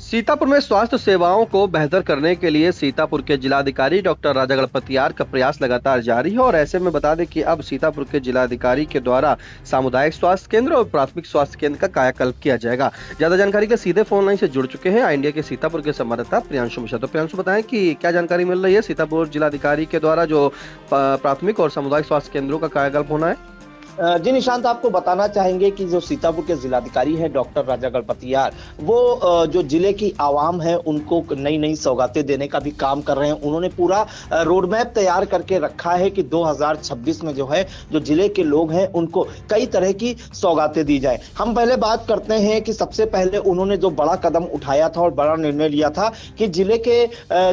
सीतापुर में स्वास्थ्य सेवाओं को बेहतर करने के लिए सीतापुर के जिलाधिकारी डॉक्टर राजा गणपतियार का प्रयास लगातार जारी है। और ऐसे में बता दें कि अब सीतापुर के जिलाधिकारी के द्वारा सामुदायिक स्वास्थ्य केंद्र और प्राथमिक स्वास्थ्य केंद्र का कायाकल्प किया जाएगा। ज्यादा जानकारी के सीधे फोन लाइन से जुड़ चुके हैं इंडिया के सीतापुर के संवाददाता प्रियांशु मिश्रा। तो प्रियांशु, बताएं कि क्या जानकारी मिल रही है सीतापुर जिलाधिकारी के द्वारा जो प्राथमिक और सामुदायिक स्वास्थ्य केंद्रों का कायाकल्प होना है? जी निशांत, आपको बताना चाहेंगे कि जो सीतापुर के जिलाधिकारी हैं डॉक्टर राजा गणपतियार, वो जो जिले की आवाम है उनको नई नई सौगातें देने का भी काम कर रहे हैं। उन्होंने पूरा रोड मैप तैयार करके रखा है कि 2026 में जो है जो जिले के लोग हैं उनको कई तरह की सौगातें दी जाए। हम पहले बात करते हैं कि सबसे पहले उन्होंने जो बड़ा कदम उठाया था और बड़ा निर्णय लिया था कि जिले के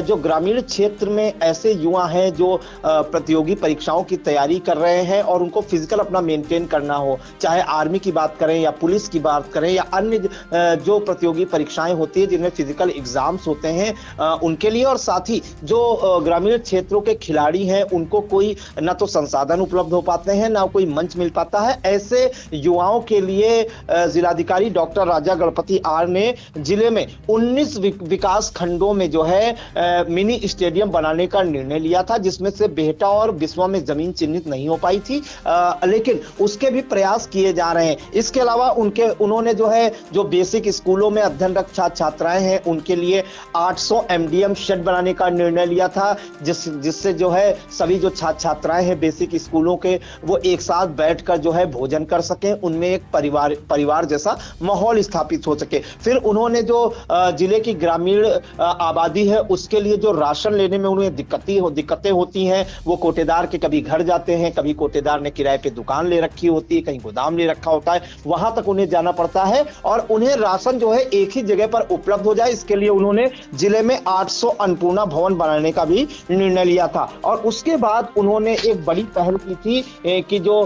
जो ग्रामीण क्षेत्र में ऐसे युवा हैं जो प्रतियोगी परीक्षाओं की तैयारी कर रहे हैं और उनको फिजिकल अपना मेंटेन करना हो, चाहे आर्मी की बात करें या पुलिस की बात करें या अन्य जो प्रतियोगी परीक्षाएं होती है जिनमें फिजिकल एग्जाम्स होते हैं उनके लिए, और साथ ही जो ग्रामीण क्षेत्रों के खिलाड़ी हैं उनको कोई ना तो संसाधन उपलब्ध हो पाते हैं ना कोई मंच मिल पाता है। ऐसे युवाओं के लिए जिलाधिकारी डॉक्टर राजा गणपति आर ने जिले में 19 विकास खंडों में जो है मिनी स्टेडियम बनाने का निर्णय लिया था, जिसमें से बेहटा और बिस्वा में जमीन चिन्हित नहीं हो पाई थी, लेकिन उसके भी प्रयास किए जा रहे हैं। इसके अलावा उन्होंने जो है जो बेसिक स्कूलों में अध्ययनरत छात्राएं हैं उनके लिए 800 एमडीएम शेड बनाने का निर्णय लिया था, जिससे जो है सभी जो छात्राएं हैं बेसिक स्कूलों के वो एक साथ बैठकर जो है भोजन कर सकें, उनमें एक परिवार जैसा माहौल स्थापित हो सके। फिर उन्होंने जो जिले की ग्रामीण आबादी है उसके लिए जो राशन लेने में उन्हें दिक्कतें होती हैं, वो कोटेदार के कभी घर जाते हैं, कभी कोटेदार ने किराए पे दुकान ले रखी होती है, कहीं गोदाम ले रखा होता है, वहां तक उन्हें जाना पड़ता है और उन्हें राशन जो है एक ही जगह पर उपलब्ध हो जाए, इसके लिए उन्होंने जिले में 800 अन्नपूर्णा भवन बनाने का भी निर्णय लिया था। और उसके बाद उन्होंने एक बड़ी पहल की थी कि जो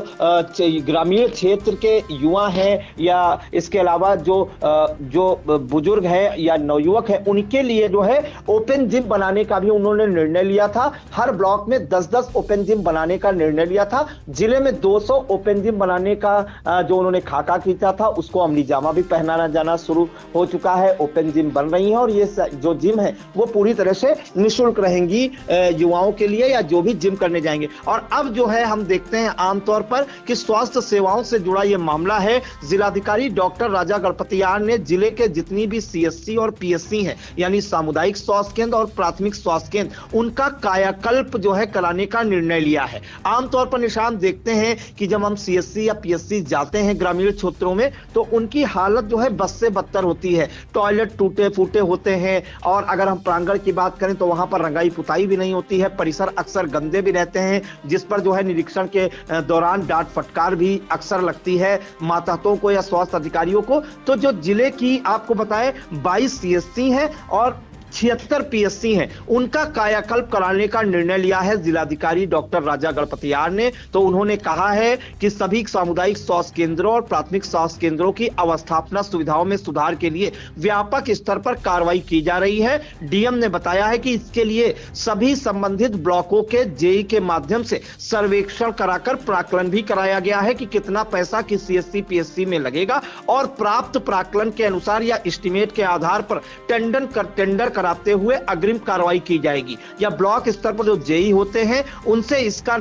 ग्रामीण क्षेत्र के युवा हैं या इसके अलावा जो बुजुर्ग है या नवयुवक है उनके लिए जो है ओपन जिम बनाने का भी उन्होंने निर्णय लिया था। हर ब्लॉक में 10-10 ओपन जिम बनाने का निर्णय लिया था। जिले में 200 ओपन जिम बनाने का जो उन्होंने खाका खींचा था उसको अमली जामा भी पहनाना जाना शुरू हो चुका है। ओपन जिम बन रही है और ये जो जिम है वो पूरी तरह से निःशुल्क रहेंगी युवाओं के लिए या जो भी जिम करने जाएंगे। और अब जो है हम देखते हैं आमतौर पर कि स्वास्थ्य सेवाओं से जुड़ा ये मामला है। जिलाधिकारी डॉक्टर राजा गणपतियार ने जिले के जितनी भी सीएससी और पीएससी हैं यानी सामुदायिक स्वास्थ्य केंद्र और प्राथमिक स्वास्थ्य केंद्र उनका कायाकल्प जो है कराने का निर्णय लिया है। आमतौर पर निशान देखते हैं कि जब हम सीएससी या पीएससी जाते हैं ग्रामीण क्षेत्रों में तो उनकी हालत जो है बद से बदतर होती है। टॉयलेट टूटे फूटे होते हैं और अगर हम प्रांगण की बात करें तो वहां पर रंगाई पुताई भी नहीं होती है। परिसर अक्सर गंदे भी रहते हैं जिस पर जो है निरीक्षण के दौरान डांट फटकार भी अक्सर लगती है मातहतों को या स्वास्थ्य अधिकारियों को। तो जो जिले की आपको बताएं 22 सीएससी हैं और 76 पीएससी हैं, उनका कायाकल्प कराने का निर्णय लिया है जिलाधिकारी डॉक्टर राजा गणपतियार ने। तो उन्होंने कहा है कि सभी सामुदायिक स्वास्थ्य केंद्रों और प्राथमिक स्वास्थ्य केंद्रों की अवस्थापना सुविधाओं में सुधार के लिए व्यापक स्तर पर कार्रवाई की जा रही है। डीएम ने बताया है कि इसके लिए सभी संबंधित ब्लॉकों के जेई के माध्यम से सर्वेक्षण कराकर प्राक्कलन भी कराया गया है कि कितना पैसा किस सीएससी पीएससी में लगेगा और प्राप्त प्राक्कलन के अनुसार या एस्टिमेट के आधार पर टेंडर कराते हुए अग्रिम कार्रवाई की जाएगी। या ब्लॉक स्तर पर जो जेई होते हैं उनसे इसका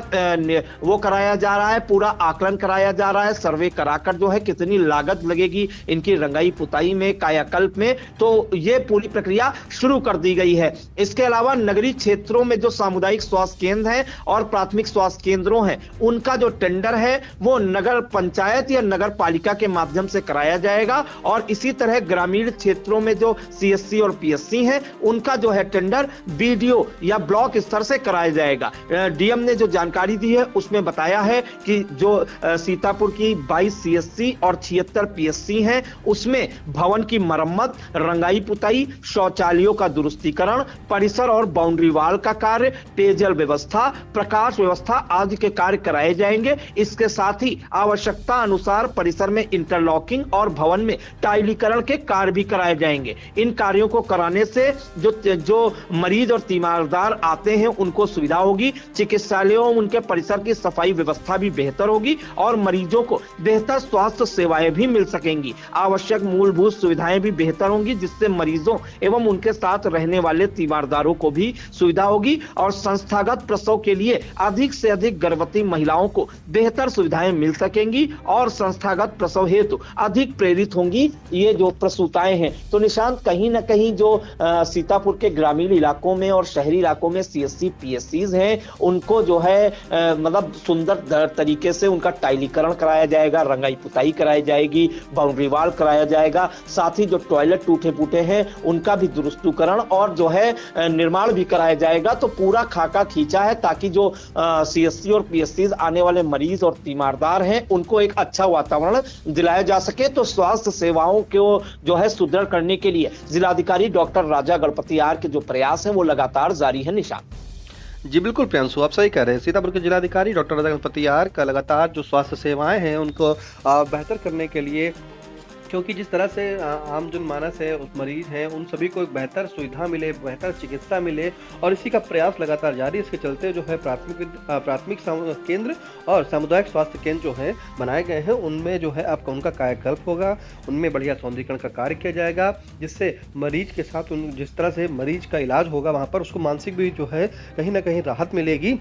वो कराया जा रहा है, पूरा आकलन कराया जा रहा है, सर्वे कराकर जो है कितनी लागत लगेगी इनकी रंगाई पुताई में, कायाकल्प में, तो ये पूरी प्रक्रिया शुरू कर दी गई है। इसके अलावा नगरीय क्षेत्रों में जो सामुदायिक स्वास्थ्य केंद्र हैं और प्राथमिक स्वास्थ्य केंद्रों हैं उनका जो टेंडर है वो नगर पंचायत या नगर पालिका के माध्यम से कराया जाएगा। और इसी तरह ग्रामीण क्षेत्रों में जो सीएससी और पीएससी हैं उनका जो है टेंडर बीडीओ या ब्लॉक स्तर से कराया जाएगा। डीएम ने जो जानकारी दी है उसमें बताया है कि जो सीतापुर की 22 सीएससी और 76 पीएससी हैं उसमें भवन की मरम्मत, रंगाई पुताई, शौचालयों का दुरुस्तीकरण, परिसर और बाउंड्री वाल का कार्य, पेयजल व्यवस्था, प्रकाश व्यवस्था आदि के कार्य कराए जाएंगे। इसके साथ ही आवश्यकता अनुसार परिसर में इंटरलॉकिंग और भवन में टाइलीकरण के कार्य भी कराए जाएंगे। इन कार्यों को कराने से जो जो मरीज और तीमारदार आते हैं उनको सुविधा होगी। चिकित्सालयों उनके परिसर की सफाई व्यवस्था भी बेहतर होगी और मरीजों को बेहतर स्वास्थ्य सेवाएं भी मिल सकेंगी। आवश्यक मूलभूत सुविधाएं भी बेहतर होंगी, जिससे मरीजों एवं उनके साथ रहने वाले तीमारदारों को भी सुविधा होगी और संस्थागत प्रसव के लिए अधिक से अधिक गर्भवती महिलाओं को बेहतर सुविधाएं मिल सकेंगी और संस्थागत प्रसव हेतु अधिक प्रेरित होंगी ये जो प्रसूताएं हैं। तो निशांत, कहीं ना कहीं जो सीतापुर के ग्रामीण इलाकों में और शहरी इलाकों में सीएससी पीएससीज हैं, उनको जो है मतलब सुंदर तरीके से उनका टाइलीकरण कराया जाएगा, रंगाई पुताई कराई जाएगी, बाउंड्री वॉल कराया जाएगा, साथ ही जो टॉयलेट टूटे फूटे हैं उनका भी दुरुस्तुकरण और जो है निर्माण भी कराया जाएगा। तो पूरा खाका खींचा है ताकि जो सीएससी और पीएससी आने वाले मरीज और तीमारदार हैं उनको एक अच्छा वातावरण दिलाया जा सके। तो स्वास्थ्य सेवाओं को जो है सुदृढ़ करने के लिए जिलाधिकारी डॉक्टर राजा गणपतियार के जो प्रयास हैं वो लगातार जारी है। निशान जी बिल्कुल प्रियांशु, आप सही कह रहे हैं। सीतापुर के जिलाधिकारी डॉक्टर राजा गणपतियार का लगातार जो स्वास्थ्य सेवाएं हैं उनको बेहतर करने के लिए, क्योंकि जिस तरह से आम जनमानस है, उस मरीज हैं, उन सभी को एक बेहतर सुविधा मिले, बेहतर चिकित्सा मिले और इसी का प्रयास लगातार जारी। इसके चलते जो है प्राथमिक केंद्र और सामुदायिक स्वास्थ्य केंद्र जो है बनाए गए हैं, उनमें जो है आपका उनका कायाकल्प होगा, उनमें बढ़िया सौंदर्यीकरण का कार्य किया जाएगा, जिससे मरीज के साथ जिस तरह से मरीज का इलाज होगा वहाँ पर उसको मानसिक भी जो है कहीं ना कहीं राहत मिलेगी।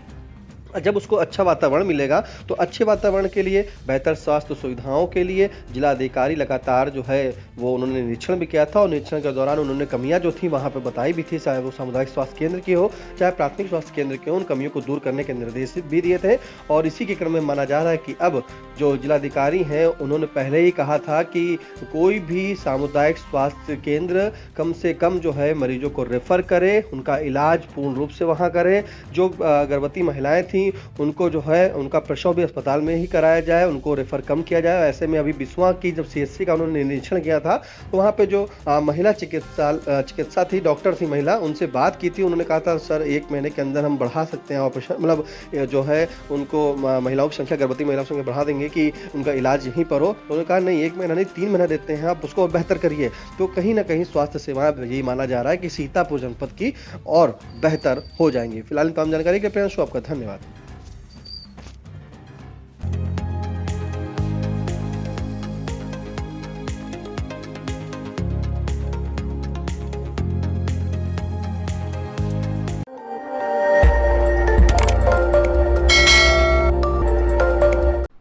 जब उसको अच्छा वातावरण मिलेगा तो अच्छे वातावरण के लिए, बेहतर स्वास्थ्य सुविधाओं के लिए जिलाधिकारी लगातार जो है वो उन्होंने निरीक्षण भी किया था और निरीक्षण के दौरान उन्होंने कमियां जो थी वहां पर बताई भी थी, चाहे वो सामुदायिक स्वास्थ्य केंद्र की हो चाहे प्राथमिक स्वास्थ्य केंद्र की हो, उन कमियों को दूर करने के निर्देश भी दिए थे। और इसी के क्रम में माना जा रहा है कि अब जो जिलाधिकारी हैं उन्होंने पहले ही कहा था कि कोई भी सामुदायिक स्वास्थ्य केंद्र कम से कम जो है मरीजों को रेफर करे, उनका इलाज पूर्ण रूप से वहाँ करे। जो गर्भवती महिलाएं थी उनको जो है उनका प्रसव भी अस्पताल में ही कराया जाए, उनको रेफर कम किया जाए। ऐसे में अभी बिस्वा की जब सीएससी का उन्होंने निरीक्षण किया था तो वहाँ पे जो महिला चिकित्सा थी, डॉक्टर थी महिला, उनसे बात की थी। उन्होंने कहा था सर 1 महीने के अंदर हम बढ़ा सकते हैं ऑपरेशन, मतलब जो है उनको महिलाओं की संख्या, गर्भवती महिलाओं की संख्या बढ़ा देंगे कि उनका इलाज यहीं पर हो। तो उन्होंने कहा नहीं, 1 महीना नहीं 3 महीना देते हैं, आप उसको बेहतर करिए। तो कहीं ना कहीं स्वास्थ्य सेवाएं यही माना जा रहा है कि सीतापुर जनपद की और बेहतर हो जाएंगी। फिलहाल तमाम जानकारी के प्रियांशु आपका धन्यवाद।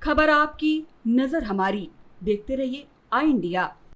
खबर आपकी, नजर हमारी। देखते रहिए आई इंडिया।